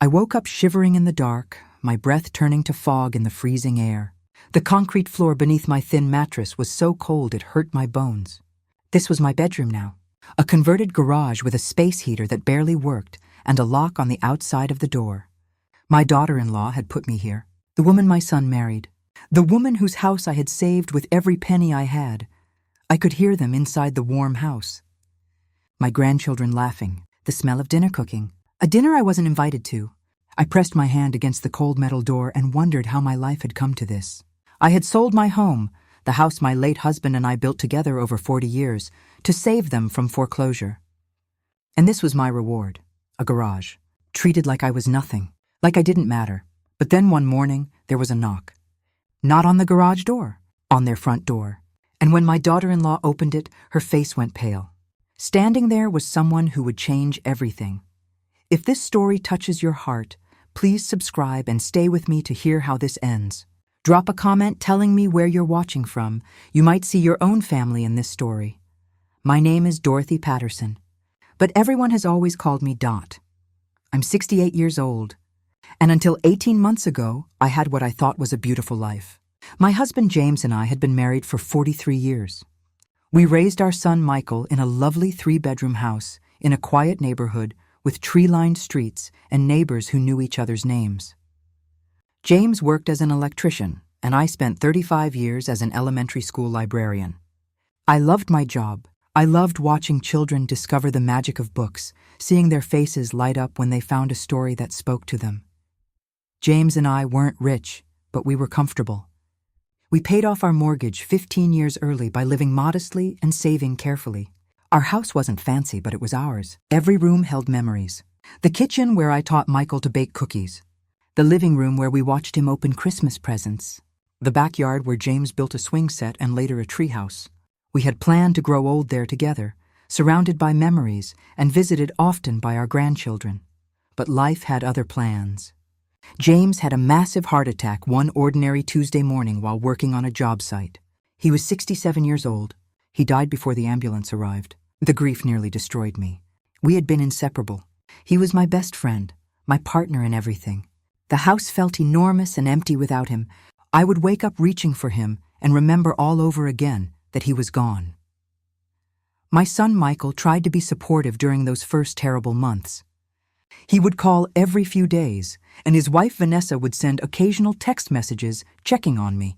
I woke up shivering in the dark, my breath turning to fog in the freezing air. The concrete floor beneath my thin mattress was so cold it hurt my bones. This was my bedroom now, a converted garage with a space heater that barely worked and a lock on the outside of the door. My daughter-in-law had put me here, the woman my son married, the woman whose house I had saved with every penny I had. I could hear them inside the warm house. My grandchildren laughing, the smell of dinner cooking, a dinner I wasn't invited to. I pressed my hand against the cold metal door and wondered how my life had come to this. I had sold my home, the house my late husband and I built together over 40 years, to save them from foreclosure. And this was my reward, a garage, treated like I was nothing, like I didn't matter. But then one morning, there was a knock. Not on the garage door, on their front door. And when my daughter-in-law opened it, her face went pale. Standing there was someone who would change everything. If this story touches your heart, please subscribe and stay with me to hear how this ends. Drop a comment telling me where you're watching from. You might see your own family in this story. My name is Dorothy Patterson, but everyone has always called me Dot. I'm 68 years old, and until 18 months ago, I had what I thought was a beautiful life. My husband James and I had been married for 43 years. We raised our son Michael in a lovely 3-bedroom house in a quiet neighborhood with tree-lined streets and neighbors who knew each other's names. James worked as an electrician, and I spent 35 years as an elementary school librarian. I loved my job. I loved watching children discover the magic of books, seeing their faces light up when they found a story that spoke to them. James and I weren't rich, but we were comfortable. We paid off our mortgage 15 years early by living modestly and saving carefully. Our house wasn't fancy, but it was ours. Every room held memories. The kitchen where I taught Michael to bake cookies. The living room where we watched him open Christmas presents. The backyard where James built a swing set and later a treehouse. We had planned to grow old there together, surrounded by memories and visited often by our grandchildren. But life had other plans. James had a massive heart attack one ordinary Tuesday morning while working on a job site. He was 67 years old. He died before the ambulance arrived. The grief nearly destroyed me. We had been inseparable. He was my best friend, my partner in everything. The house felt enormous and empty without him. I would wake up reaching for him and remember all over again that he was gone. My son Michael tried to be supportive during those first terrible months. He would call every few days, and his wife Vanessa would send occasional text messages checking on me.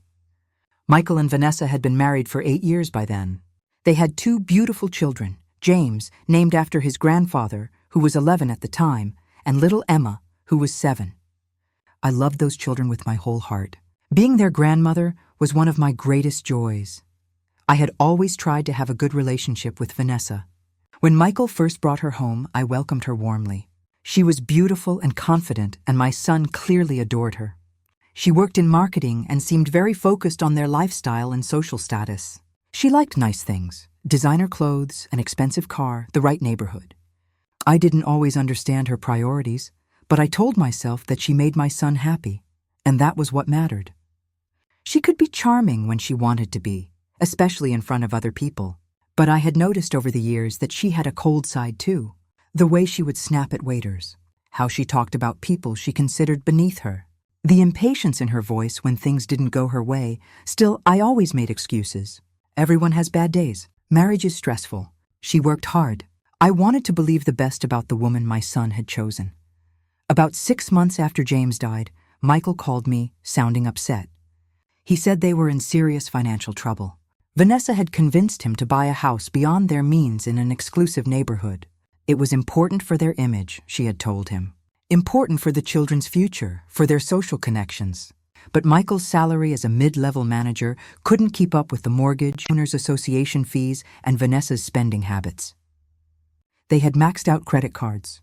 Michael and Vanessa had been married for 8 years by then. They had 2 beautiful children, James, named after his grandfather, who was 11 at the time, and little Emma, who was 7. I loved those children with my whole heart. Being their grandmother was one of my greatest joys. I had always tried to have a good relationship with Vanessa. When Michael first brought her home, I welcomed her warmly. She was beautiful and confident, and my son clearly adored her. She worked in marketing and seemed very focused on their lifestyle and social status. She liked nice things, designer clothes, an expensive car, the right neighborhood. I didn't always understand her priorities, but I told myself that she made my son happy, and that was what mattered. She could be charming when she wanted to be, especially in front of other people, but I had noticed over the years that she had a cold side too. The way she would snap at waiters, how she talked about people she considered beneath her, the impatience in her voice when things didn't go her way. Still, I always made excuses. Everyone has bad days. Marriage is stressful. She worked hard. I wanted to believe the best about the woman my son had chosen. About 6 months after James died, Michael called me, sounding upset. He said they were in serious financial trouble. Vanessa had convinced him to buy a house beyond their means in an exclusive neighborhood. It was important for their image, she had told him. Important for the children's future, for their social connections. But Michael's salary as a mid-level manager couldn't keep up with the mortgage, owners' association fees, and Vanessa's spending habits. They had maxed out credit cards.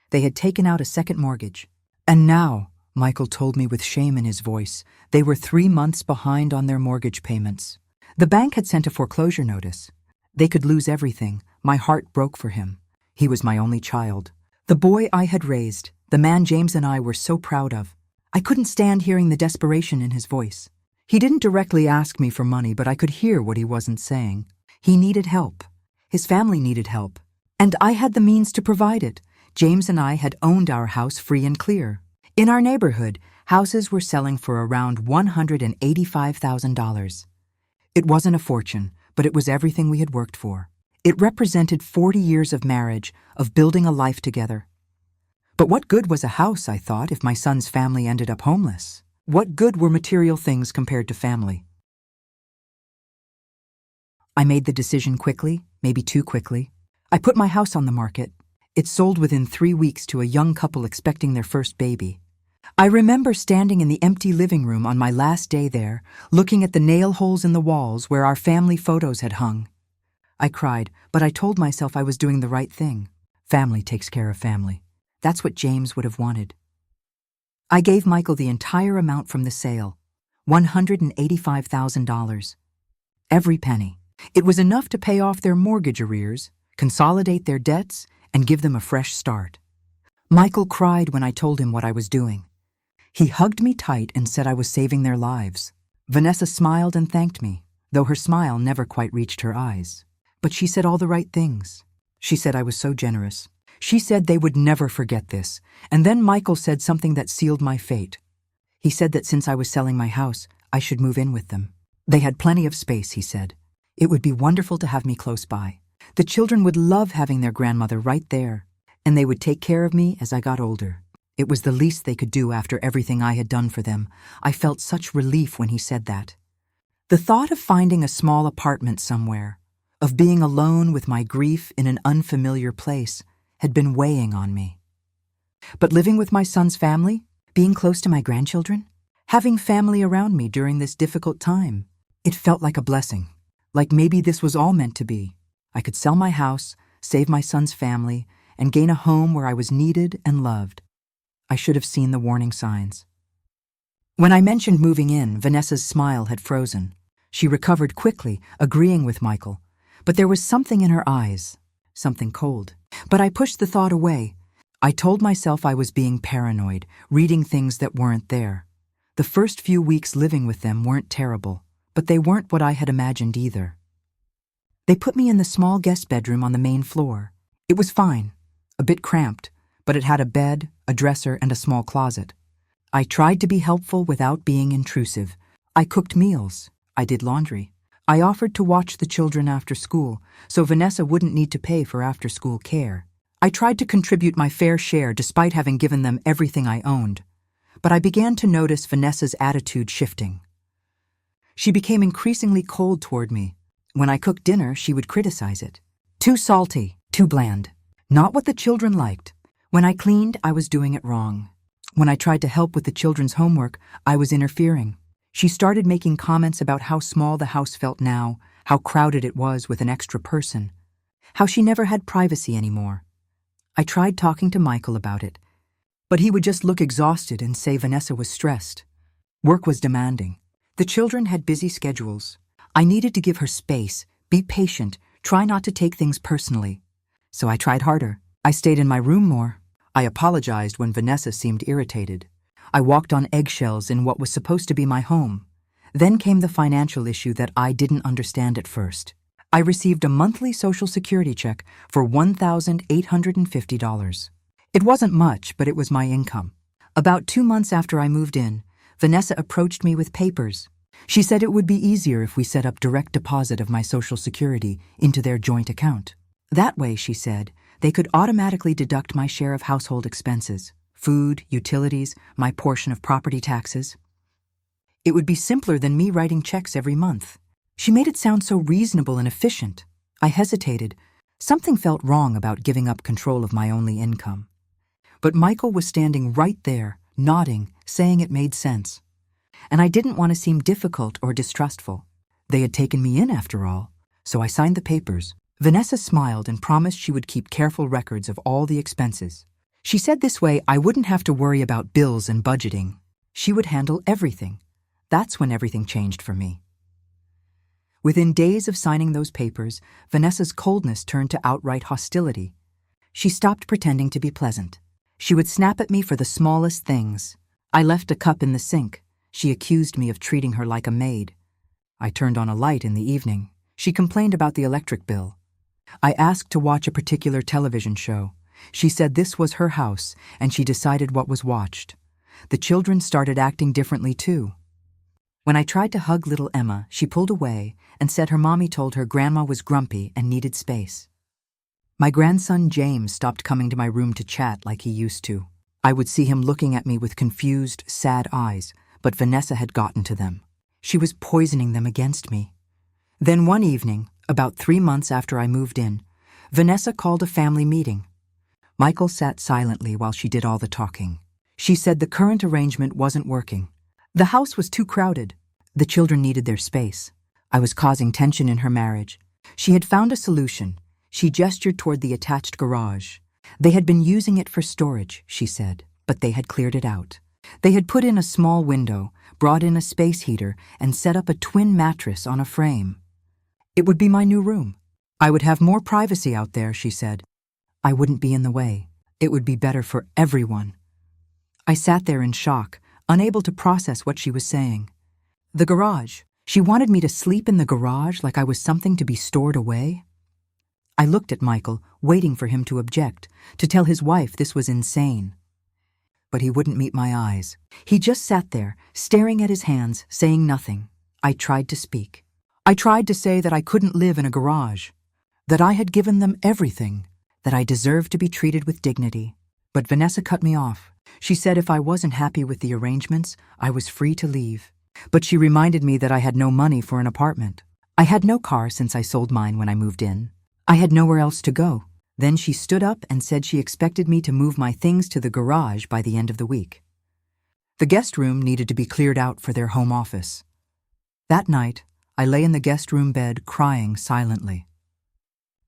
They had taken out a second mortgage. And now, Michael told me with shame in his voice, they were 3 months behind on their mortgage payments. The bank had sent a foreclosure notice. They could lose everything. My heart broke for him. He was my only child. The boy I had raised, the man James and I were so proud of. I couldn't stand hearing the desperation in his voice. He didn't directly ask me for money, but I could hear what he wasn't saying. He needed help. His family needed help. And I had the means to provide it. James and I had owned our house free and clear. In our neighborhood, houses were selling for around $185,000. It wasn't a fortune, but it was everything we had worked for. It represented 40 years of marriage, of building a life together. But what good was a house, I thought, if my son's family ended up homeless? What good were material things compared to family? I made the decision quickly, maybe too quickly. I put my house on the market. It sold within 3 weeks to a young couple expecting their first baby. I remember standing in the empty living room on my last day there, looking at the nail holes in the walls where our family photos had hung. I cried, but I told myself I was doing the right thing. Family takes care of family. That's what James would have wanted. I gave Michael the entire amount from the sale, $185,000. Every penny. It was enough to pay off their mortgage arrears, consolidate their debts, and give them a fresh start. Michael cried when I told him what I was doing. He hugged me tight and said I was saving their lives. Vanessa smiled and thanked me, though her smile never quite reached her eyes. But she said all the right things. She said I was so generous. She said they would never forget this. And then Michael said something that sealed my fate. He said that since I was selling my house, I should move in with them. They had plenty of space, he said. It would be wonderful to have me close by. The children would love having their grandmother right there, and they would take care of me as I got older. It was the least they could do after everything I had done for them. I felt such relief when he said that. The thought of finding a small apartment somewhere, of being alone with my grief in an unfamiliar place, had been weighing on me. But living with my son's family, being close to my grandchildren, having family around me during this difficult time, it felt like a blessing, like maybe this was all meant to be. I could sell my house, save my son's family, and gain a home where I was needed and loved. I should have seen the warning signs. When I mentioned moving in, Vanessa's smile had frozen. She recovered quickly, agreeing with Michael, but there was something in her eyes, something cold. But I pushed the thought away. I told myself I was being paranoid, reading things that weren't there. The first few weeks living with them weren't terrible, but they weren't what I had imagined either. They put me in the small guest bedroom on the main floor. It was fine, a bit cramped, but it had a bed, a dresser, and a small closet. I tried to be helpful without being intrusive. I cooked meals. I did laundry. I offered to watch the children after school, so Vanessa wouldn't need to pay for after-school care. I tried to contribute my fair share despite having given them everything I owned. But I began to notice Vanessa's attitude shifting. She became increasingly cold toward me. When I cooked dinner, she would criticize it. Too salty, too bland. Not what the children liked. When I cleaned, I was doing it wrong. When I tried to help with the children's homework, I was interfering. She started making comments about how small the house felt now, how crowded it was with an extra person, how she never had privacy anymore. I tried talking to Michael about it, but he would just look exhausted and say Vanessa was stressed. Work was demanding. The children had busy schedules. I needed to give her space, be patient, try not to take things personally. So I tried harder. I stayed in my room more. I apologized when Vanessa seemed irritated. I walked on eggshells in what was supposed to be my home. Then came the financial issue that I didn't understand at first. I received a monthly Social Security check for $1,850. It wasn't much, but it was my income. About 2 months after I moved in, Vanessa approached me with papers. She said it would be easier if we set up direct deposit of my Social Security into their joint account. That way, she said, they could automatically deduct my share of household expenses. Food, utilities, my portion of property taxes. It would be simpler than me writing checks every month. She made it sound so reasonable and efficient. I hesitated. Something felt wrong about giving up control of my only income. But Michael was standing right there, nodding, saying it made sense. And I didn't want to seem difficult or distrustful. They had taken me in after all, so I signed the papers. Vanessa smiled and promised she would keep careful records of all the expenses. She said this way I wouldn't have to worry about bills and budgeting. She would handle everything. That's when everything changed for me. Within days of signing those papers, Vanessa's coldness turned to outright hostility. She stopped pretending to be pleasant. She would snap at me for the smallest things. I left a cup in the sink. She accused me of treating her like a maid. I turned on a light in the evening. She complained about the electric bill. I asked to watch a particular television show. She said this was her house, and she decided what was watched. The children started acting differently too. When I tried to hug little Emma, she pulled away and said her mommy told her grandma was grumpy and needed space. My grandson James stopped coming to my room to chat like he used to. I would see him looking at me with confused, sad eyes, but Vanessa had gotten to them. She was poisoning them against me. Then one evening, about 3 months after I moved in, Vanessa called a family meeting. Michael sat silently while she did all the talking. She said the current arrangement wasn't working. The house was too crowded. The children needed their space. I was causing tension in her marriage. She had found a solution. She gestured toward the attached garage. They had been using it for storage, she said, but they had cleared it out. They had put in a small window, brought in a space heater, and set up a twin mattress on a frame. It would be my new room. I would have more privacy out there, she said. I wouldn't be in the way. It would be better for everyone. I sat there in shock, unable to process what she was saying. The garage. She wanted me to sleep in the garage like I was something to be stored away? I looked at Michael, waiting for him to object, to tell his wife this was insane. But he wouldn't meet my eyes. He just sat there, staring at his hands, saying nothing. I tried to speak. I tried to say that I couldn't live in a garage, that I had given them everything, that I deserved to be treated with dignity. But Vanessa cut me off. She said if I wasn't happy with the arrangements, I was free to leave. But she reminded me that I had no money for an apartment. I had no car since I sold mine when I moved in. I had nowhere else to go. Then she stood up and said she expected me to move my things to the garage by the end of the week. The guest room needed to be cleared out for their home office. That night, I lay in the guest room bed crying silently.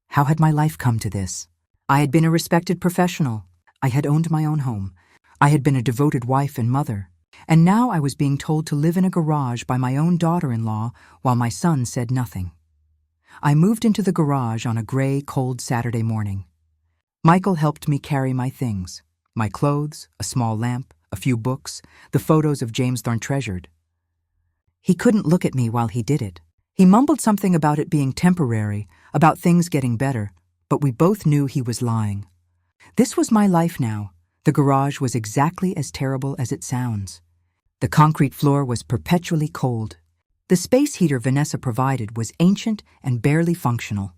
How had my life come to this? I had been a respected professional. I had owned my own home. I had been a devoted wife and mother. And now I was being told to live in a garage by my own daughter-in-law while my son said nothing. I moved into the garage on a gray, cold Saturday morning. Michael helped me carry my things, my clothes, a small lamp, a few books, the photos of James Thorne treasured. He couldn't look at me while he did it. He mumbled something about it being temporary, about things getting better, but we both knew he was lying. This was my life now. The garage was exactly as terrible as it sounds. The concrete floor was perpetually cold. The space heater Vanessa provided was ancient and barely functional.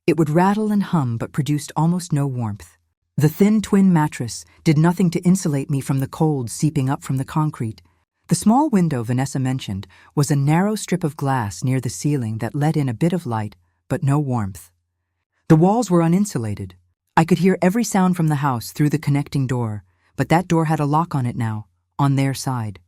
It would rattle and hum but produced almost no warmth. The thin twin mattress did nothing to insulate me from the cold seeping up from the concrete. The small window Vanessa mentioned was a narrow strip of glass near the ceiling that let in a bit of light but no warmth. The walls were uninsulated. I could hear every sound from the house through the connecting door, but that door had a lock on it now, on their side.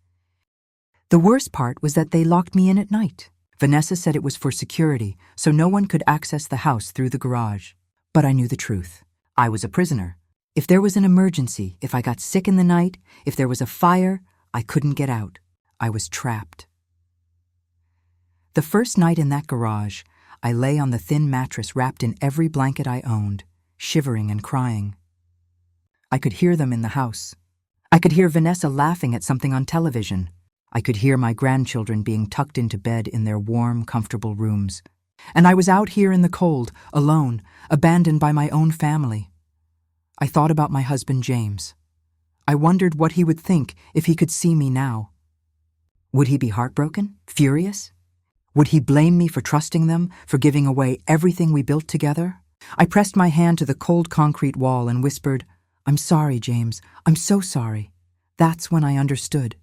The worst part was that they locked me in at night. Vanessa said it was for security, so no one could access the house through the garage. But I knew the truth. I was a prisoner. If there was an emergency, if I got sick in the night, if there was a fire, I couldn't get out. I was trapped. The first night in that garage, I lay on the thin mattress wrapped in every blanket I owned, shivering and crying. I could hear them in the house. I could hear Vanessa laughing at something on television. I could hear my grandchildren being tucked into bed in their warm, comfortable rooms. And I was out here in the cold, alone, abandoned by my own family. I thought about my husband, James. I wondered what he would think if he could see me now. Would he be heartbroken? Furious? Would he blame me for trusting them, for giving away everything we built together? I pressed my hand to the cold concrete wall and whispered, "I'm sorry, James. I'm so sorry." That's when I understood.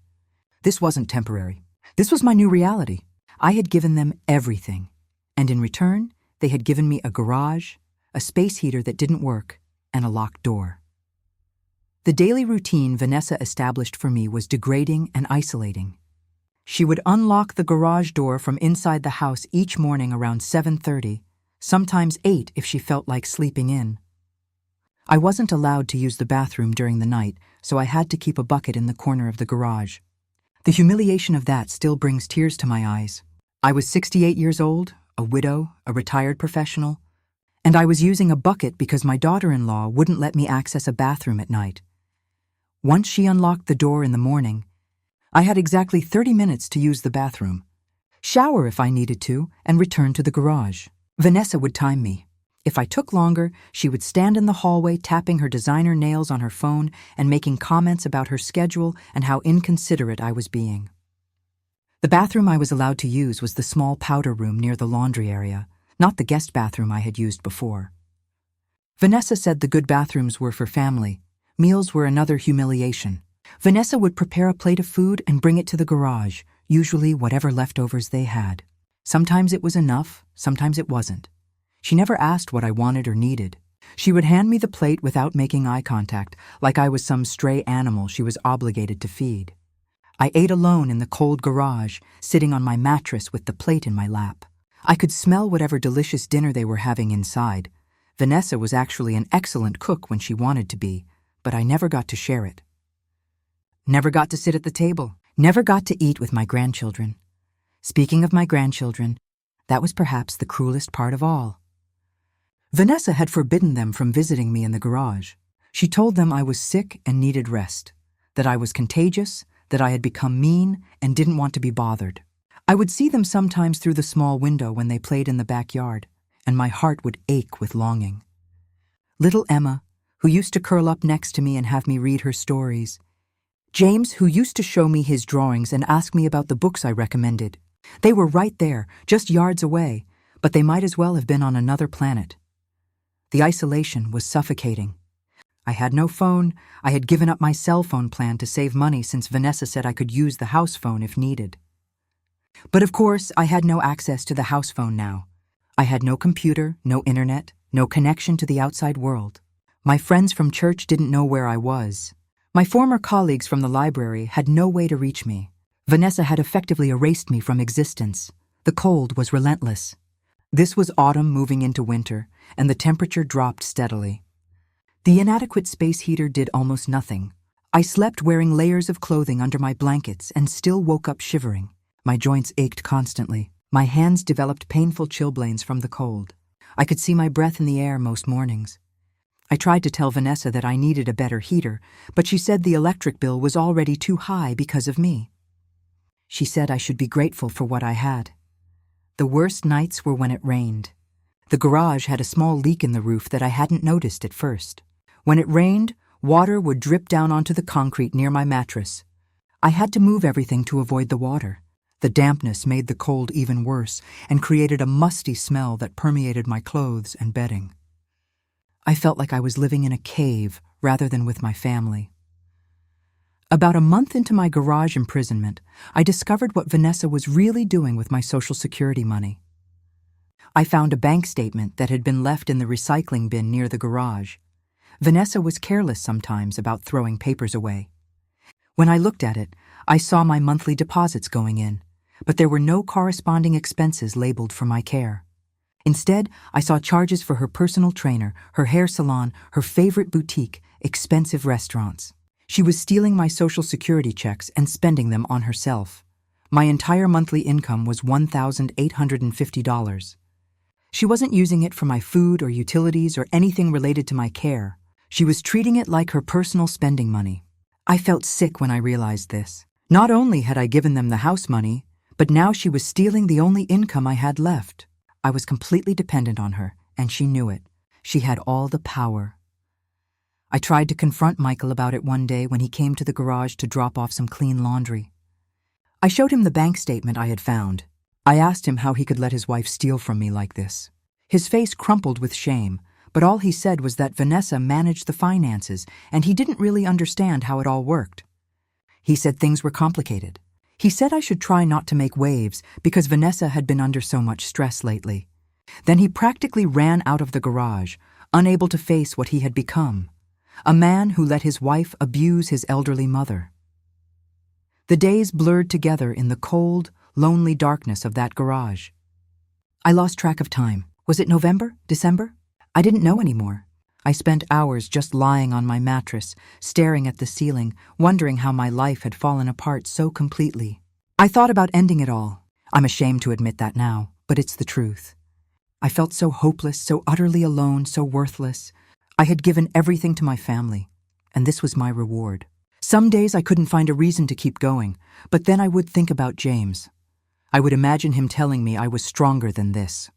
This wasn't temporary. This was my new reality. I had given them everything. And in return, they had given me a garage, a space heater that didn't work, and a locked door. The daily routine Vanessa established for me was degrading and isolating. She would unlock the garage door from inside the house each morning around 7:30, sometimes 8 if she felt like sleeping in. I wasn't allowed to use the bathroom during the night, so I had to keep a bucket in the corner of the garage. The humiliation of that still brings tears to my eyes. I was 68 years old, a widow, a retired professional, and I was using a bucket because my daughter-in-law wouldn't let me access a bathroom at night. Once she unlocked the door in the morning, I had exactly 30 minutes to use the bathroom, shower if I needed to, and return to the garage. Vanessa would time me. If I took longer, she would stand in the hallway tapping her designer nails on her phone and making comments about her schedule and how inconsiderate I was being. The bathroom I was allowed to use was the small powder room near the laundry area, not the guest bathroom I had used before. Vanessa said the good bathrooms were for family. Meals were another humiliation. Vanessa would prepare a plate of food and bring it to the garage, usually whatever leftovers they had. Sometimes it was enough, sometimes it wasn't. She never asked what I wanted or needed. She would hand me the plate without making eye contact, like I was some stray animal she was obligated to feed. I ate alone in the cold garage, sitting on my mattress with the plate in my lap. I could smell whatever delicious dinner they were having inside. Vanessa was actually an excellent cook when she wanted to be, but I never got to share it. Never got to sit at the table. Never got to eat with my grandchildren. Speaking of my grandchildren, that was perhaps the cruelest part of all. Vanessa had forbidden them from visiting me in the garage. She told them I was sick and needed rest, that I was contagious, that I had become mean and didn't want to be bothered. I would see them sometimes through the small window when they played in the backyard, and my heart would ache with longing. Little Emma, who used to curl up next to me and have me read her stories. James, who used to show me his drawings and ask me about the books I recommended. They were right there, just yards away, but they might as well have been on another planet. The isolation was suffocating. I had no phone. I had given up my cell phone plan to save money since Vanessa said I could use the house phone if needed. But of course, I had no access to the house phone now. I had no computer, no internet, no connection to the outside world. My friends from church didn't know where I was. My former colleagues from the library had no way to reach me. Vanessa had effectively erased me from existence. The cold was relentless. This was autumn moving into winter, and the temperature dropped steadily. The inadequate space heater did almost nothing. I slept wearing layers of clothing under my blankets and still woke up shivering. My joints ached constantly. My hands developed painful chilblains from the cold. I could see my breath in the air most mornings. I tried to tell Vanessa that I needed a better heater, but she said the electric bill was already too high because of me. She said I should be grateful for what I had. The worst nights were when it rained. The garage had a small leak in the roof that I hadn't noticed at first. When it rained, water would drip down onto the concrete near my mattress. I had to move everything to avoid the water. The dampness made the cold even worse and created a musty smell that permeated my clothes and bedding. I felt like I was living in a cave rather than with my family. About a month into my garage imprisonment, I discovered what Vanessa was really doing with my Social Security money. I found a bank statement that had been left in the recycling bin near the garage. Vanessa was careless sometimes about throwing papers away. When I looked at it, I saw my monthly deposits going in, but there were no corresponding expenses labeled for my care. Instead, I saw charges for her personal trainer, her hair salon, her favorite boutique, expensive restaurants. She was stealing my Social Security checks and spending them on herself. My entire monthly income was $1,850. She wasn't using it for my food or utilities or anything related to my care. She was treating it like her personal spending money. I felt sick when I realized this. Not only had I given them the house money, but now she was stealing the only income I had left. I was completely dependent on her, and she knew it. She had all the power. I tried to confront Michael about it one day when he came to the garage to drop off some clean laundry. I showed him the bank statement I had found. I asked him how he could let his wife steal from me like this. His face crumpled with shame, but all he said was that Vanessa managed the finances, and he didn't really understand how it all worked. He said things were complicated. He said I should try not to make waves because Vanessa had been under so much stress lately. Then he practically ran out of the garage, unable to face what he had become. A man who let his wife abuse his elderly mother. The days blurred together in the cold, lonely darkness of that garage. I lost track of time. Was it November? December? I didn't know anymore. I spent hours just lying on my mattress, staring at the ceiling, wondering how my life had fallen apart so completely. I thought about ending it all. I'm ashamed to admit that now, but it's the truth. I felt so hopeless, so utterly alone, so worthless. I had given everything to my family, and this was my reward. Some days I couldn't find a reason to keep going, but then I would think about James. I would imagine him telling me I was stronger than this.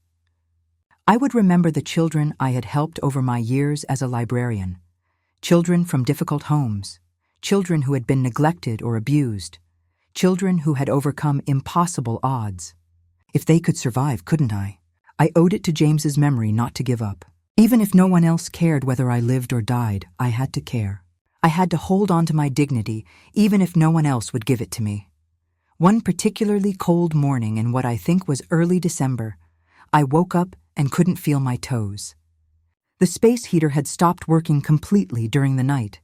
I would remember the children I had helped over my years as a librarian. Children from difficult homes. Children who had been neglected or abused. Children who had overcome impossible odds. If they could survive, couldn't I? I owed it to James's memory not to give up. Even if no one else cared whether I lived or died, I had to care. I had to hold on to my dignity, even if no one else would give it to me. One particularly cold morning in what I think was early December, I woke up and couldn't feel my toes. The space heater had stopped working completely during the night.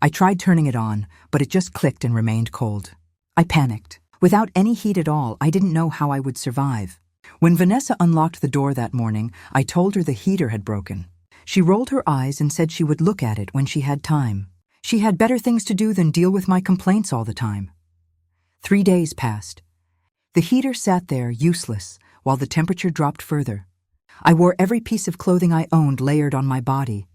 I tried turning it on, but it just clicked and remained cold. I panicked. Without any heat at all, I didn't know how I would survive. When Vanessa unlocked the door that morning, I told her the heater had broken. She rolled her eyes and said she would look at it when she had time. She had better things to do than deal with my complaints all the time. 3 days passed. The heater sat there, useless, while the temperature dropped further. I wore every piece of clothing I owned layered on my body.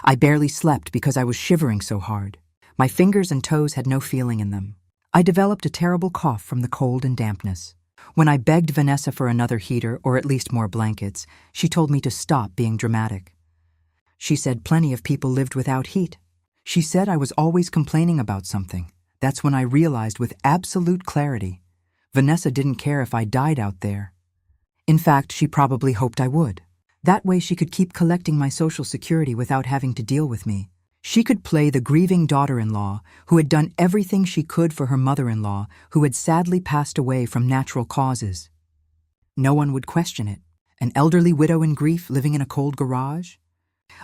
I barely slept because I was shivering so hard. My fingers and toes had no feeling in them. I developed a terrible cough from the cold and dampness. When I begged Vanessa for another heater, or at least more blankets, she told me to stop being dramatic. She said plenty of people lived without heat. She said I was always complaining about something. That's when I realized with absolute clarity, Vanessa didn't care if I died out there. In fact, she probably hoped I would. That way she could keep collecting my Social Security without having to deal with me. She could play the grieving daughter-in-law who had done everything she could for her mother-in-law who had sadly passed away from natural causes. No one would question it. An elderly widow in grief living in a cold garage?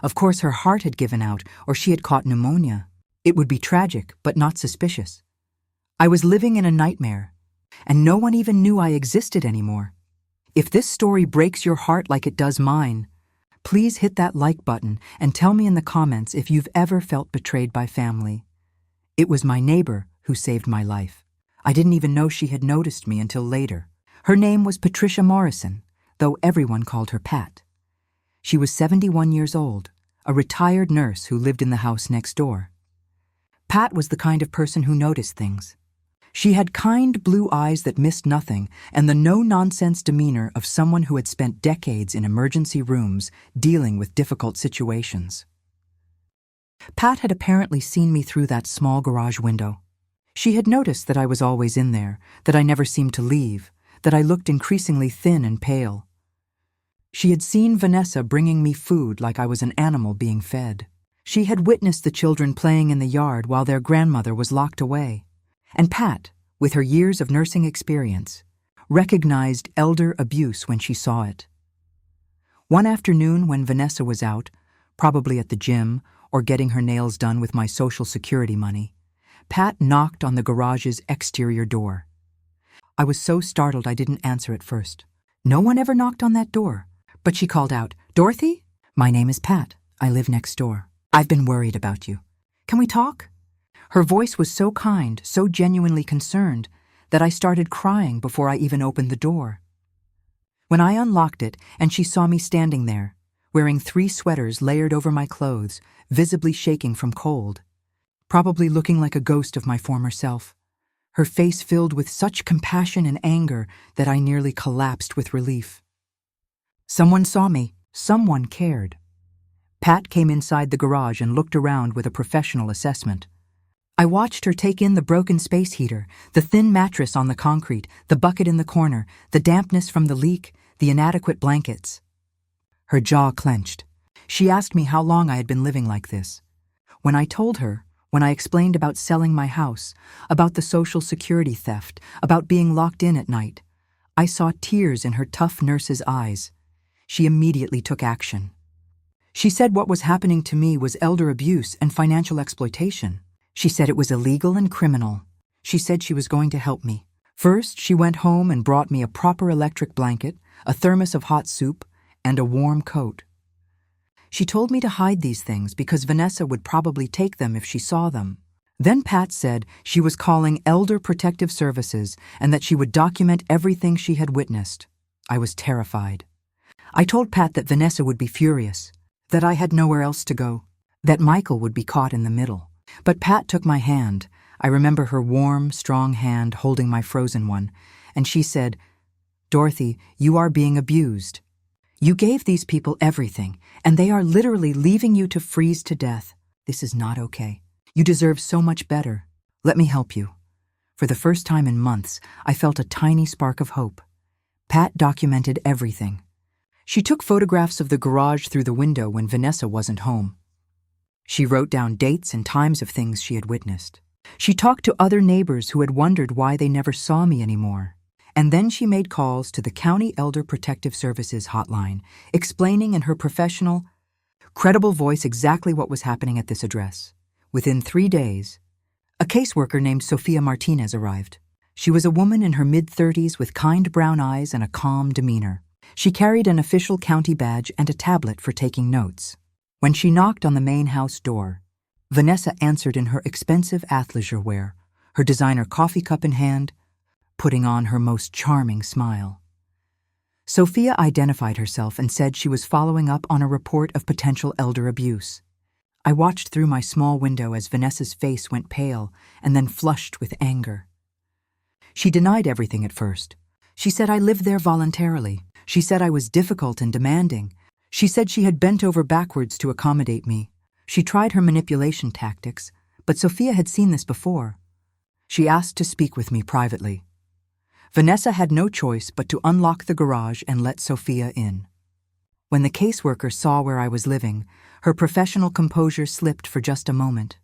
Of course her heart had given out or she had caught pneumonia. It would be tragic, but not suspicious. I was living in a nightmare, and no one even knew I existed anymore. If this story breaks your heart like it does mine, please hit that like button and tell me in the comments if you've ever felt betrayed by family. It was my neighbor who saved my life. I didn't even know she had noticed me until later. Her name was Patricia Morrison, though everyone called her Pat. She was 71 years old, a retired nurse who lived in the house next door. Pat was the kind of person who noticed things. She had kind blue eyes that missed nothing and the no-nonsense demeanor of someone who had spent decades in emergency rooms dealing with difficult situations. Pat had apparently seen me through that small garage window. She had noticed that I was always in there, that I never seemed to leave, that I looked increasingly thin and pale. She had seen Vanessa bringing me food like I was an animal being fed. She had witnessed the children playing in the yard while their grandmother was locked away. And Pat, with her years of nursing experience, recognized elder abuse when she saw it. One afternoon when Vanessa was out, probably at the gym or getting her nails done with my Social Security money, Pat knocked on the garage's exterior door. I was so startled I didn't answer at first. No one ever knocked on that door. But she called out, "Dorothy? My name is Pat. I live next door. I've been worried about you. Can we talk?" Her voice was so kind, so genuinely concerned, that I started crying before I even opened the door. When I unlocked it and she saw me standing there, wearing 3 sweaters layered over my clothes, visibly shaking from cold, probably looking like a ghost of my former self, her face filled with such compassion and anger that I nearly collapsed with relief. Someone saw me. Someone cared. Pat came inside the garage and looked around with a professional assessment. I watched her take in the broken space heater, the thin mattress on the concrete, the bucket in the corner, the dampness from the leak, the inadequate blankets. Her jaw clenched. She asked me how long I had been living like this. When I told her, when I explained about selling my house, about the Social Security theft, about being locked in at night, I saw tears in her tough nurse's eyes. She immediately took action. She said what was happening to me was elder abuse and financial exploitation. She said it was illegal and criminal. She said she was going to help me. First, she went home and brought me a proper electric blanket, a thermos of hot soup, and a warm coat. She told me to hide these things because Vanessa would probably take them if she saw them. Then Pat said she was calling Elder Protective Services and that she would document everything she had witnessed. I was terrified. I told Pat that Vanessa would be furious, that I had nowhere else to go, that Michael would be caught in the middle. But Pat took my hand. I remember her warm, strong hand holding my frozen one, and she said, "Dorothy, you are being abused. You gave these people everything, and they are literally leaving you to freeze to death. This is not okay. You deserve so much better. Let me help you." For the first time in months, I felt a tiny spark of hope. Pat documented everything. She took photographs of the garage through the window when Vanessa wasn't home. She wrote down dates and times of things she had witnessed. She talked to other neighbors who had wondered why they never saw me anymore. And then she made calls to the County Elder Protective Services hotline, explaining in her professional, credible voice exactly what was happening at this address. Within 3 days, a caseworker named Sophia Martinez arrived. She was a woman in her mid-30s with kind brown eyes and a calm demeanor. She carried an official county badge and a tablet for taking notes. When she knocked on the main house door, Vanessa answered in her expensive athleisure wear, her designer coffee cup in hand, putting on her most charming smile. Sophia identified herself and said she was following up on a report of potential elder abuse. I watched through my small window as Vanessa's face went pale and then flushed with anger. She denied everything at first. She said I lived there voluntarily. She said I was difficult and demanding. She said she had bent over backwards to accommodate me. She tried her manipulation tactics, but Sophia had seen this before. She asked to speak with me privately. Vanessa had no choice but to unlock the garage and let Sophia in. When the caseworker saw where I was living, her professional composure slipped for just a moment.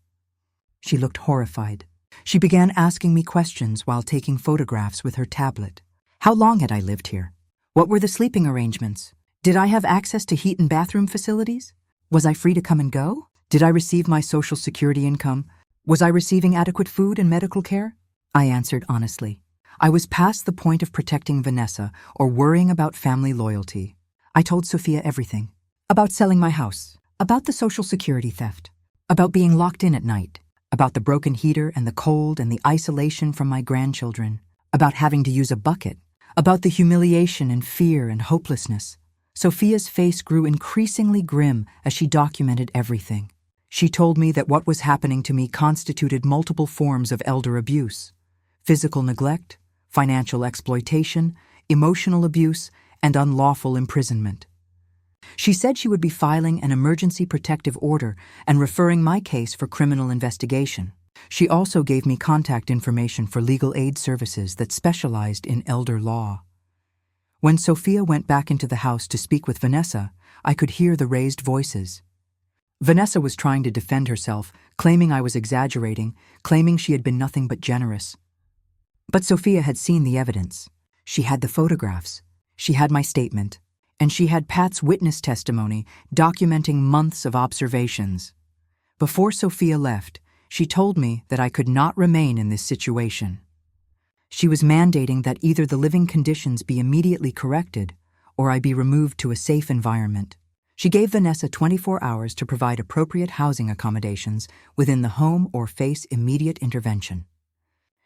She looked horrified. She began asking me questions while taking photographs with her tablet. How long had I lived here? What were the sleeping arrangements? Did I have access to heat and bathroom facilities? Was I free to come and go? Did I receive my Social Security income? Was I receiving adequate food and medical care? I answered honestly. I was past the point of protecting Vanessa or worrying about family loyalty. I told Sophia everything. About selling my house. About the Social Security theft. About being locked in at night. About the broken heater and the cold and the isolation from my grandchildren. About having to use a bucket. About the humiliation and fear and hopelessness. Sophia's face grew increasingly grim as she documented everything. She told me that what was happening to me constituted multiple forms of elder abuse: physical neglect, financial exploitation, emotional abuse, and unlawful imprisonment. She said she would be filing an emergency protective order and referring my case for criminal investigation. She also gave me contact information for legal aid services that specialized in elder law. When Sophia went back into the house to speak with Vanessa, I could hear the raised voices. Vanessa was trying to defend herself, claiming I was exaggerating, claiming she had been nothing but generous. But Sophia had seen the evidence. She had the photographs. She had my statement. And she had Pat's witness testimony documenting months of observations. Before Sophia left, she told me that I could not remain in this situation. She was mandating that either the living conditions be immediately corrected or I be removed to a safe environment. She gave Vanessa 24 hours to provide appropriate housing accommodations within the home or face immediate intervention.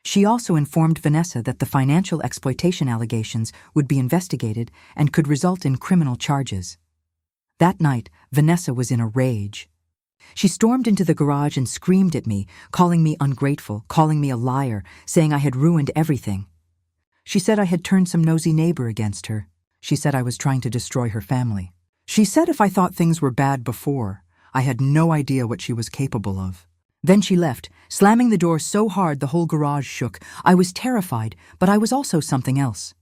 She also informed Vanessa that the financial exploitation allegations would be investigated and could result in criminal charges. That night, Vanessa was in a rage. She stormed into the garage and screamed at me, calling me ungrateful, calling me a liar, saying I had ruined everything. She said I had turned some nosy neighbor against her. She said I was trying to destroy her family. She said if I thought things were bad before, I had no idea what she was capable of. Then she left, slamming the door so hard the whole garage shook. I was terrified, but I was also something else.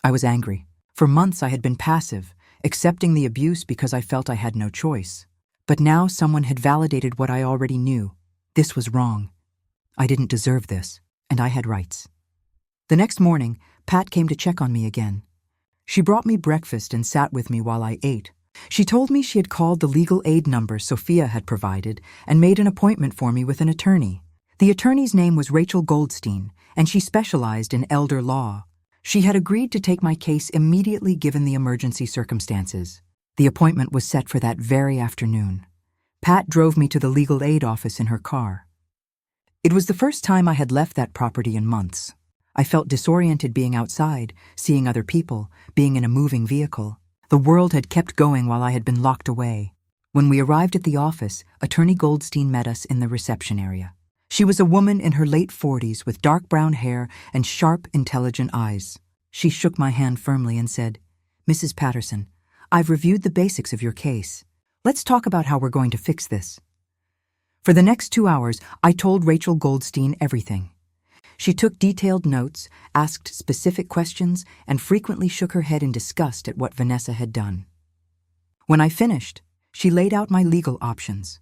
I was angry. For months I had been passive, accepting the abuse because I felt I had no choice. But now someone had validated what I already knew. This was wrong. I didn't deserve this, and I had rights. The next morning, Pat came to check on me again. She brought me breakfast and sat with me while I ate. She told me she had called the legal aid number Sophia had provided and made an appointment for me with an attorney. The attorney's name was Rachel Goldstein, and she specialized in elder law. She had agreed to take my case immediately given the emergency circumstances. The appointment was set for that very afternoon. Pat drove me to the legal aid office in her car. It was the first time I had left that property in months. I felt disoriented being outside, seeing other people, being in a moving vehicle. The world had kept going while I had been locked away. When we arrived at the office, Attorney Goldstein met us in the reception area. She was a woman in her late 40s with dark brown hair and sharp, intelligent eyes. She shook my hand firmly and said, "Mrs. Patterson, I've reviewed the basics of your case. Let's talk about how we're going to fix this. For the next 2 hours, I told Rachel Goldstein everything. She took detailed notes, asked specific questions, and frequently shook her head in disgust at what Vanessa had done. When I finished, she laid out my legal options.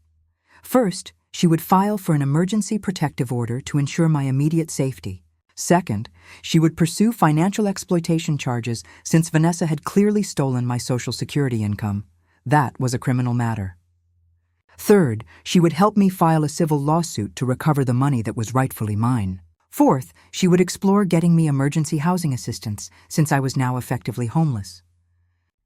First, she would file for an emergency protective order to ensure my immediate safety. Second, she would pursue financial exploitation charges since Vanessa had clearly stolen my Social Security income. That was a criminal matter. Third, she would help me file a civil lawsuit to recover the money that was rightfully mine. Fourth, she would explore getting me emergency housing assistance since I was now effectively homeless.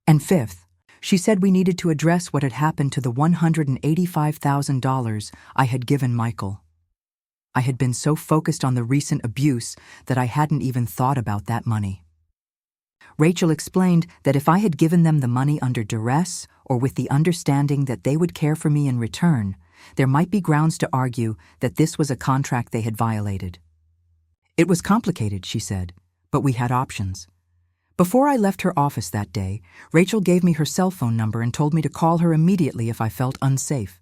And fifth, she said we needed to address what had happened to the $185,000 I had given Michael. I had been so focused on the recent abuse that I hadn't even thought about that money. Rachel explained that if I had given them the money under duress or with the understanding that they would care for me in return, there might be grounds to argue that this was a contract they had violated. It was complicated, she said, but we had options. Before I left her office that day, Rachel gave me her cell phone number and told me to call her immediately if I felt unsafe.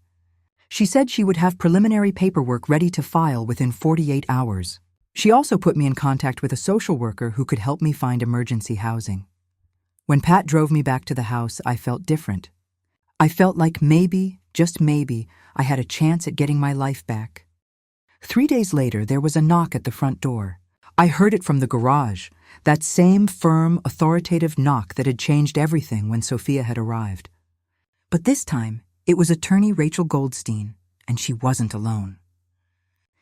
She said she would have preliminary paperwork ready to file within 48 hours. She also put me in contact with a social worker who could help me find emergency housing. When Pat drove me back to the house, I felt different. I felt like maybe, just maybe, I had a chance at getting my life back. 3 days later, there was a knock at the front door. I heard it from the garage, that same firm, authoritative knock that had changed everything when Sophia had arrived. But this time, it was attorney Rachel Goldstein, and she wasn't alone.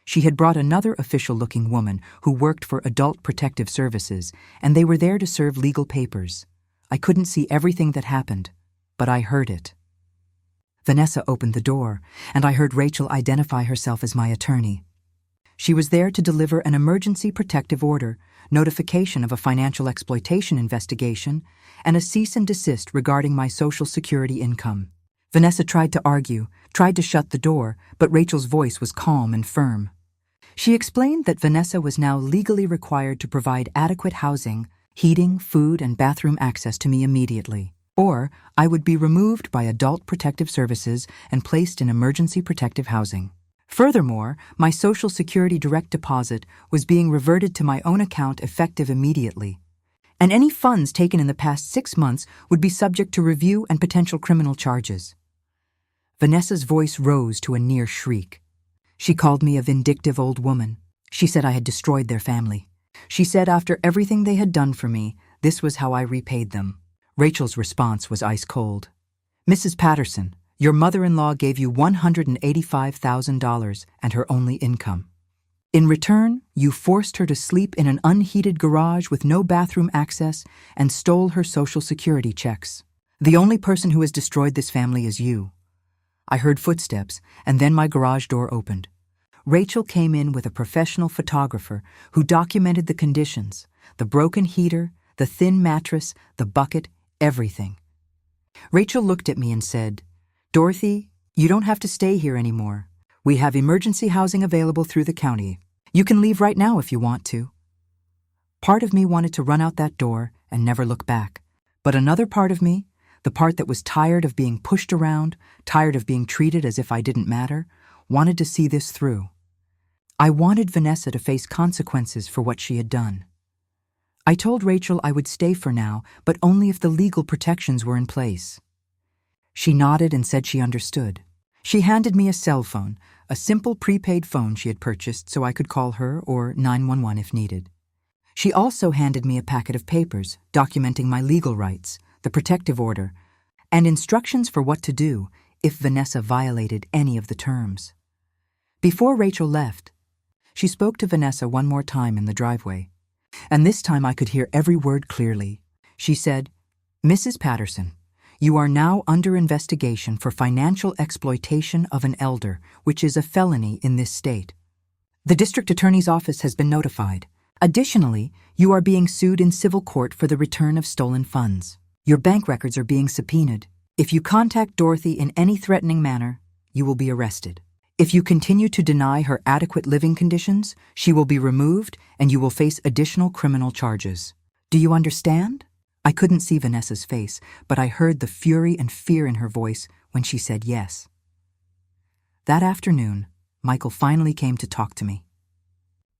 She had brought another official-looking woman who worked for Adult Protective Services, and they were there to serve legal papers. I couldn't see everything that happened, but I heard it. Vanessa opened the door, and I heard Rachel identify herself as my attorney. She was there to deliver an emergency protective order, notification of a financial exploitation investigation, and a cease and desist regarding my Social Security income. Vanessa tried to argue, tried to shut the door, but Rachel's voice was calm and firm. She explained that Vanessa was now legally required to provide adequate housing, heating, food, and bathroom access to me immediately, or I would be removed by Adult Protective Services and placed in emergency protective housing. Furthermore, my Social Security direct deposit was being reverted to my own account effective immediately, and any funds taken in the past 6 months would be subject to review and potential criminal charges. Vanessa's voice rose to a near shriek. She called me a vindictive old woman. She said I had destroyed their family. She said after everything they had done for me, this was how I repaid them. Rachel's response was ice cold. Mrs. Patterson, your mother-in-law gave you $185,000 and her only income. In return, you forced her to sleep in an unheated garage with no bathroom access and stole her Social Security checks. The only person who has destroyed this family is you. I heard footsteps, and then my garage door opened. Rachel came in with a professional photographer who documented the conditions, the broken heater, the thin mattress, the bucket, everything. Rachel looked at me and said, "Dorothy, you don't have to stay here anymore. We have emergency housing available through the county. You can leave right now if you want to." Part of me wanted to run out that door and never look back, but another part of me, the part that was tired of being pushed around, tired of being treated as if I didn't matter, wanted to see this through. I wanted Vanessa to face consequences for what she had done. I told Rachel I would stay for now, but only if the legal protections were in place. She nodded and said she understood. She handed me a cell phone, a simple prepaid phone she had purchased so I could call her or 911 if needed. She also handed me a packet of papers documenting my legal rights, the protective order, and instructions for what to do if Vanessa violated any of the terms. Before Rachel left, she spoke to Vanessa one more time in the driveway, and this time I could hear every word clearly. She said, "Mrs. Patterson, you are now under investigation for financial exploitation of an elder, which is a felony in this state. The district attorney's office has been notified. Additionally, you are being sued in civil court for the return of stolen funds. Your bank records are being subpoenaed. If you contact Dorothy in any threatening manner, you will be arrested. If you continue to deny her adequate living conditions, she will be removed and you will face additional criminal charges. Do you understand?" I couldn't see Vanessa's face, but I heard the fury and fear in her voice when she said yes. That afternoon, Michael finally came to talk to me.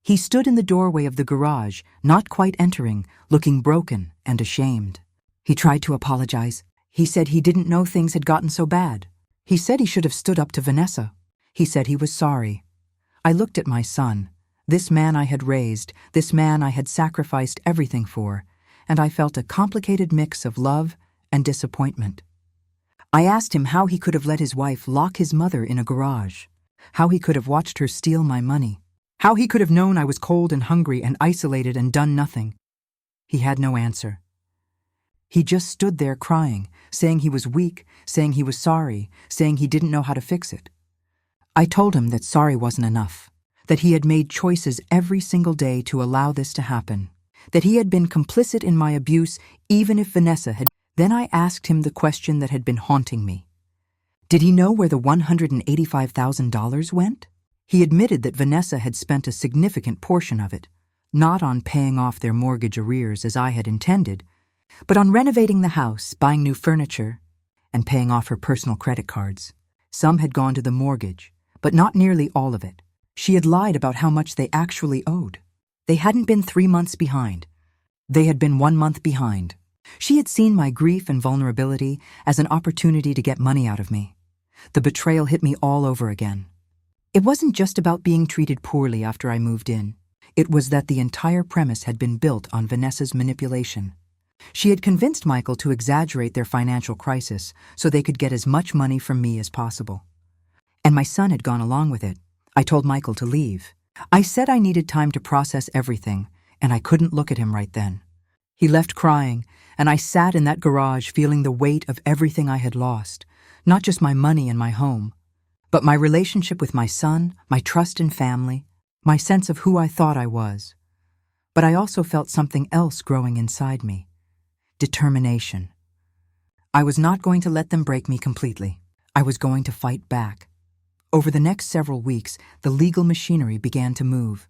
He stood in the doorway of the garage, not quite entering, looking broken and ashamed. He tried to apologize. He said he didn't know things had gotten so bad. He said he should have stood up to Vanessa. He said he was sorry. I looked at my son, this man I had raised, this man I had sacrificed everything for, and I felt a complicated mix of love and disappointment. I asked him how he could have let his wife lock his mother in a garage, how he could have watched her steal my money, how he could have known I was cold and hungry and isolated and done nothing. He had no answer. He just stood there crying, saying he was weak, saying he was sorry, saying he didn't know how to fix it. I told him that sorry wasn't enough, that he had made choices every single day to allow this to happen, that he had been complicit in my abuse even if Vanessa had. Then I asked him the question that had been haunting me. Did he know where the $185,000 went? He admitted that Vanessa had spent a significant portion of it, not on paying off their mortgage arrears as I had intended, but on renovating the house, buying new furniture, and paying off her personal credit cards. Some had gone to the mortgage, but not nearly all of it. She had lied about how much they actually owed. They hadn't been 3 months behind. They had been 1 month behind. She had seen my grief and vulnerability as an opportunity to get money out of me. The betrayal hit me all over again. It wasn't just about being treated poorly after I moved in. It was that the entire premise had been built on Vanessa's manipulation. She had convinced Michael to exaggerate their financial crisis so they could get as much money from me as possible. And my son had gone along with it. I told Michael to leave. I said I needed time to process everything, and I couldn't look at him right then. He left crying, and I sat in that garage feeling the weight of everything I had lost, not just my money and my home, but my relationship with my son, my trust in family, my sense of who I thought I was. But I also felt something else growing inside me. Determination. I was not going to let them break me completely. I was going to fight back. Over the next several weeks, the legal machinery began to move.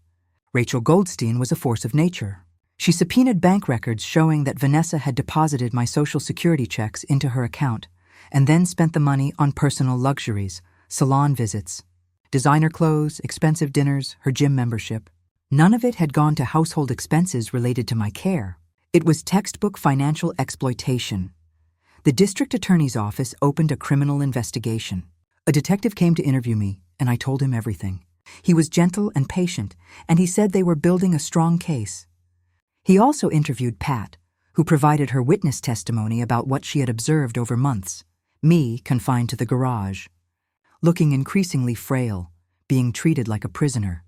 Rachel Goldstein was a force of nature. She subpoenaed bank records showing that Vanessa had deposited my Social Security checks into her account and then spent the money on personal luxuries, salon visits, designer clothes, expensive dinners, her gym membership. None of it had gone to household expenses related to my care. It was textbook financial exploitation. The district attorney's office opened a criminal investigation. A detective came to interview me, and I told him everything. He was gentle and patient, and he said they were building a strong case. He also interviewed Pat, who provided her witness testimony about what she had observed over months, me confined to the garage, looking increasingly frail, being treated like a prisoner.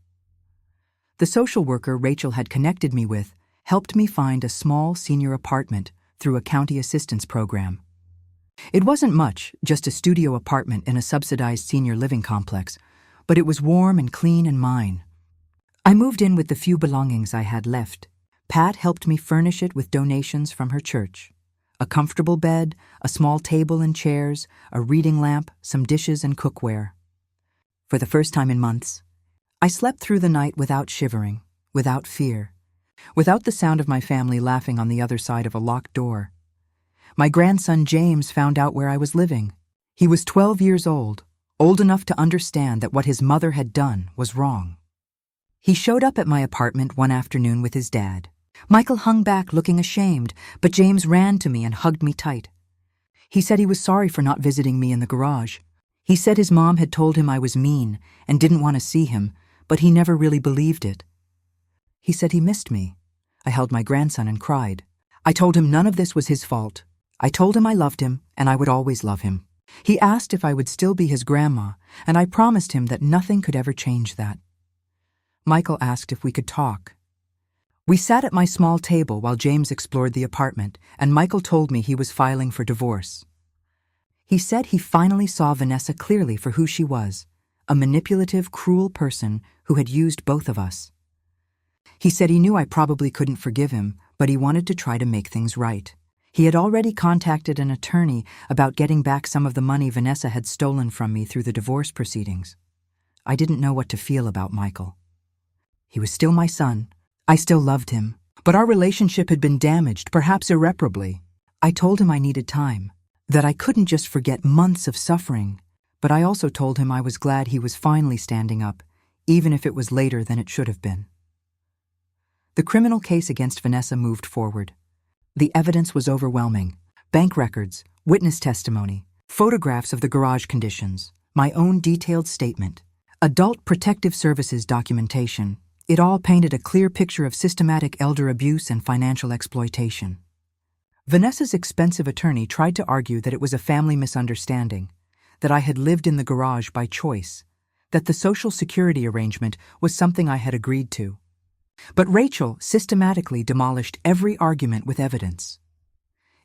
The social worker Rachel had connected me with helped me find a small senior apartment through a county assistance program. It wasn't much, just a studio apartment in a subsidized senior living complex, but it was warm and clean and mine. I moved in with the few belongings I had left. Pat helped me furnish it with donations from her church. A comfortable bed, a small table and chairs, a reading lamp, some dishes and cookware. For the first time in months, I slept through the night without shivering, without fear, without the sound of my family laughing on the other side of a locked door. My grandson James found out where I was living. He was 12 years old enough to understand that what his mother had done was wrong. He showed up at my apartment one afternoon with his dad. Michael hung back looking ashamed, but James ran to me and hugged me tight. He said he was sorry for not visiting me in the garage. He said his mom had told him I was mean and didn't want to see him, but he never really believed it. He said he missed me. I held my grandson and cried. I told him none of this was his fault. I told him I loved him and I would always love him. He asked if I would still be his grandma, and I promised him that nothing could ever change that. Michael asked if we could talk. We sat at my small table while James explored the apartment, and Michael told me he was filing for divorce. He said he finally saw Vanessa clearly for who she was, a manipulative, cruel person who had used both of us. He said he knew I probably couldn't forgive him, but he wanted to try to make things right. He had already contacted an attorney about getting back some of the money Vanessa had stolen from me through the divorce proceedings. I didn't know what to feel about Michael. He was still my son. I still loved him, But our relationship had been damaged, perhaps irreparably. I told him I needed time, that I couldn't just forget months of suffering, but I also told him I was glad he was finally standing up, even if it was later than it should have been. The criminal case against Vanessa moved forward. The evidence was overwhelming. Bank records, witness testimony, photographs of the garage conditions, my own detailed statement, adult protective services documentation. It all painted a clear picture of systematic elder abuse and financial exploitation. Vanessa's expensive attorney tried to argue that it was a family misunderstanding, that I had lived in the garage by choice, that the Social Security arrangement was something I had agreed to. But Rachel systematically demolished every argument with evidence.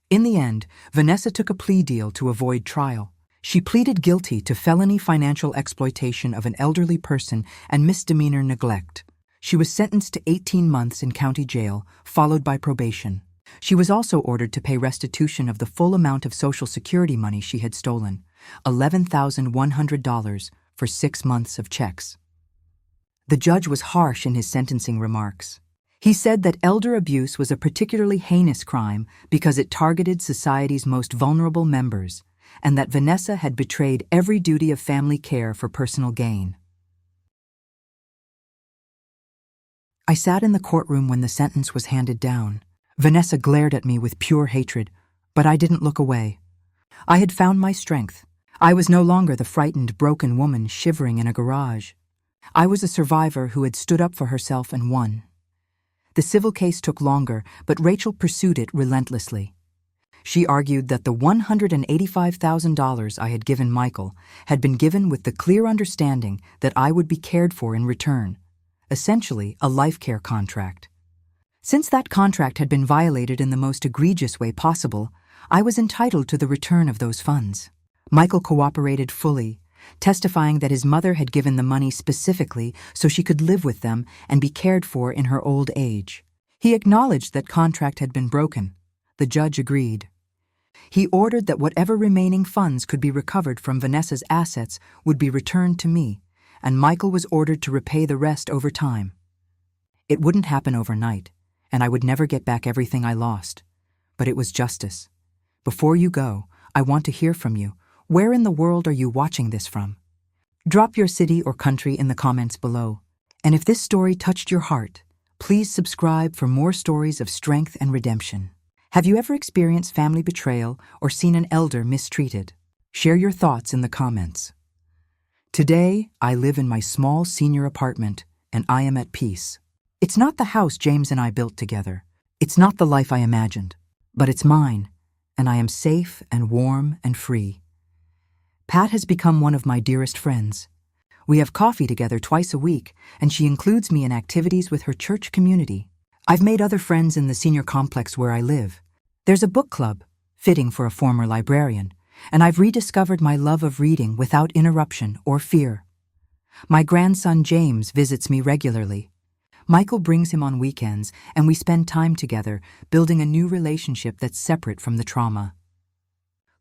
In the end, Vanessa took a plea deal to avoid trial. She pleaded guilty to felony financial exploitation of an elderly person and misdemeanor neglect. She was sentenced to 18 months in county jail, followed by probation. She was also ordered to pay restitution of the full amount of Social Security money she had stolen, $11,100 for 6 months of checks. The judge was harsh in his sentencing remarks. He said that elder abuse was a particularly heinous crime because it targeted society's most vulnerable members, and that Vanessa had betrayed every duty of family care for personal gain. I sat in the courtroom when the sentence was handed down. Vanessa glared at me with pure hatred, but I didn't look away. I had found my strength. I was no longer the frightened, broken woman shivering in a garage. I was a survivor who had stood up for herself and won. The civil case took longer, but Rachel pursued it relentlessly. She argued that the $185,000 I had given Michael had been given with the clear understanding that I would be cared for in return, essentially a life care contract. Since that contract had been violated in the most egregious way possible, I was entitled to the return of those funds. Michael cooperated fully, testifying that his mother had given the money specifically so she could live with them and be cared for in her old age. He acknowledged that contract had been broken. The judge agreed. He ordered that whatever remaining funds could be recovered from Vanessa's assets would be returned to me, and Michael was ordered to repay the rest over time. It wouldn't happen overnight, and I would never get back everything I lost. But it was justice. Before you go, I want to hear from you. Where in the world are you watching this from? Drop your city or country in the comments below. And if this story touched your heart, please subscribe for more stories of strength and redemption. Have you ever experienced family betrayal or seen an elder mistreated? Share your thoughts in the comments. Today, I live in my small senior apartment, and I am at peace. It's not the house James and I built together. It's not the life I imagined, but it's mine, and I am safe and warm and free. Pat has become one of my dearest friends. We have coffee together twice a week, and she includes me in activities with her church community. I've made other friends in the senior complex where I live. There's a book club, fitting for a former librarian, and I've rediscovered my love of reading without interruption or fear. My grandson James visits me regularly. Michael brings him on weekends, and we spend time together, building a new relationship that's separate from the trauma.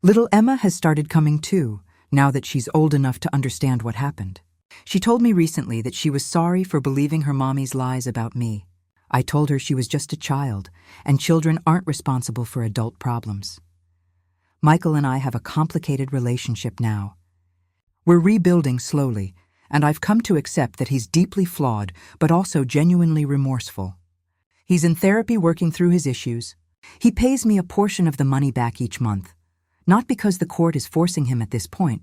Little Emma has started coming too, now that she's old enough to understand what happened. She told me recently that she was sorry for believing her mommy's lies about me. I told her she was just a child, and children aren't responsible for adult problems. Michael and I have a complicated relationship now. We're rebuilding slowly, and I've come to accept that he's deeply flawed, but also genuinely remorseful. He's in therapy working through his issues. He pays me a portion of the money back each month, not because the court is forcing him at this point,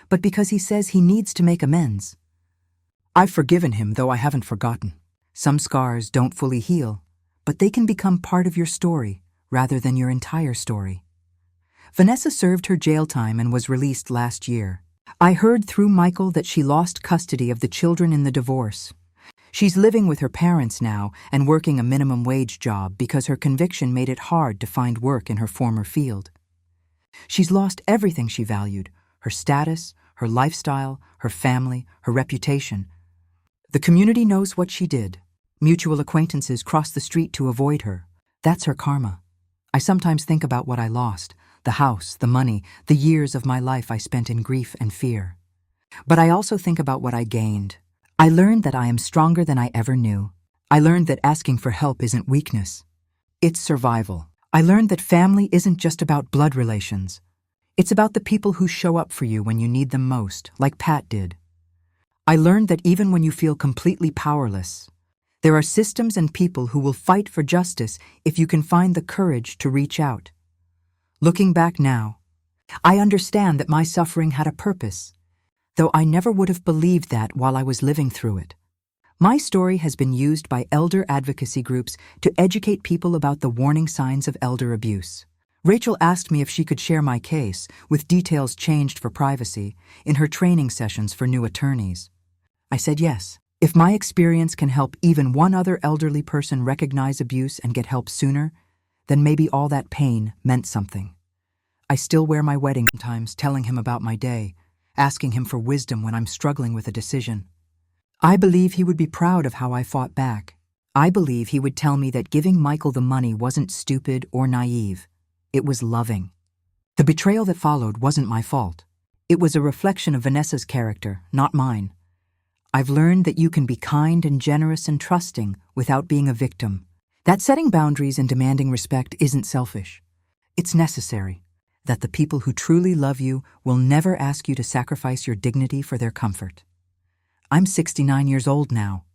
but because he says he needs to make amends. I've forgiven him, though I haven't forgotten. Some scars don't fully heal, but they can become part of your story rather than your entire story. Vanessa served her jail time and was released last year. I heard through Michael that she lost custody of the children in the divorce. She's living with her parents now and working a minimum wage job because her conviction made it hard to find work in her former field. She's lost everything she valued: her status, her lifestyle, her family, her reputation. The community knows what she did. Mutual acquaintances cross the street to avoid her. That's her karma. I sometimes think about what I lost: the house, the money, the years of my life I spent in grief and fear. But I also think about what I gained. I learned that I am stronger than I ever knew. I learned that asking for help isn't weakness. It's survival. I learned that family isn't just about blood relations. It's about the people who show up for you when you need them most, like Pat did. I learned that even when you feel completely powerless, there are systems and people who will fight for justice if you can find the courage to reach out. Looking back now, I understand that my suffering had a purpose, though I never would have believed that while I was living through it. My story has been used by elder advocacy groups to educate people about the warning signs of elder abuse. Rachel asked me if she could share my case, with details changed for privacy, in her training sessions for new attorneys. I said yes. If my experience can help even one other elderly person recognize abuse and get help sooner, then maybe all that pain meant something. I still wear my wedding sometimes, telling him about my day, asking him for wisdom when I'm struggling with a decision. I believe he would be proud of how I fought back. I believe he would tell me that giving Michael the money wasn't stupid or naive. It was loving. The betrayal that followed wasn't my fault. It was a reflection of Vanessa's character, not mine. I've learned that you can be kind and generous and trusting without being a victim. That setting boundaries and demanding respect isn't selfish. It's necessary. That the people who truly love you will never ask you to sacrifice your dignity for their comfort. I'm 69 years old now.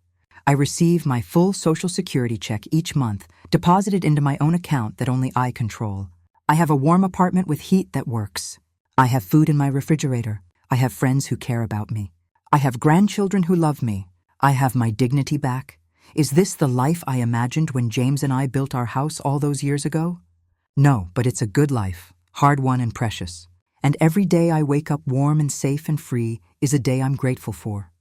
I receive my full Social Security check each month, deposited into my own account that only I control. I have a warm apartment with heat that works. I have food in my refrigerator. I have friends who care about me. I have grandchildren who love me. I have my dignity back. Is this the life I imagined when James and I built our house all those years ago? No, but it's a good life, hard-won and precious. And every day I wake up warm and safe and free is a day I'm grateful for.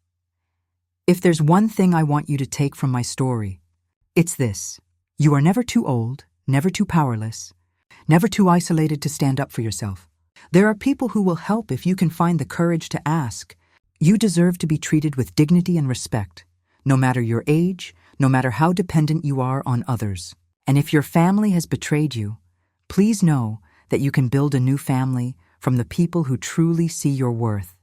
If there's one thing I want you to take from my story, it's this. You are never too old, never too powerless, never too isolated to stand up for yourself. There are people who will help if you can find the courage to ask. You deserve to be treated with dignity and respect, no matter your age, no matter how dependent you are on others. And if your family has betrayed you, please know that you can build a new family from the people who truly see your worth.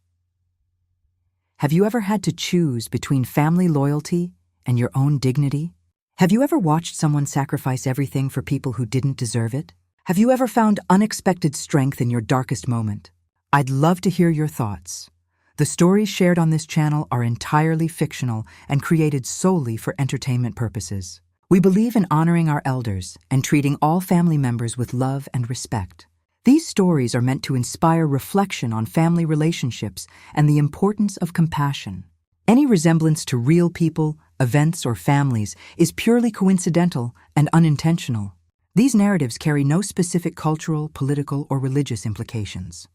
Have you ever had to choose between family loyalty and your own dignity? Have you ever watched someone sacrifice everything for people who didn't deserve it? Have you ever found unexpected strength in your darkest moment? I'd love to hear your thoughts. The stories shared on this channel are entirely fictional and created solely for entertainment purposes. We believe in honoring our elders and treating all family members with love and respect. These stories are meant to inspire reflection on family relationships and the importance of compassion. Any resemblance to real people, events, or families is purely coincidental and unintentional. These narratives carry no specific cultural, political, or religious implications.